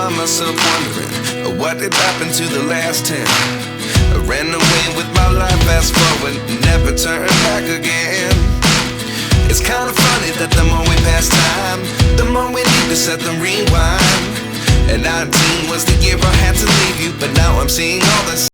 find myself wondering what did happen to the last 10. I ran away with my life, fast forward, never turn back again. It's kind of funny that the more we pass time, the more we need to set the rewind. And 19 was the year I had to leave you, but now I'm seeing all this.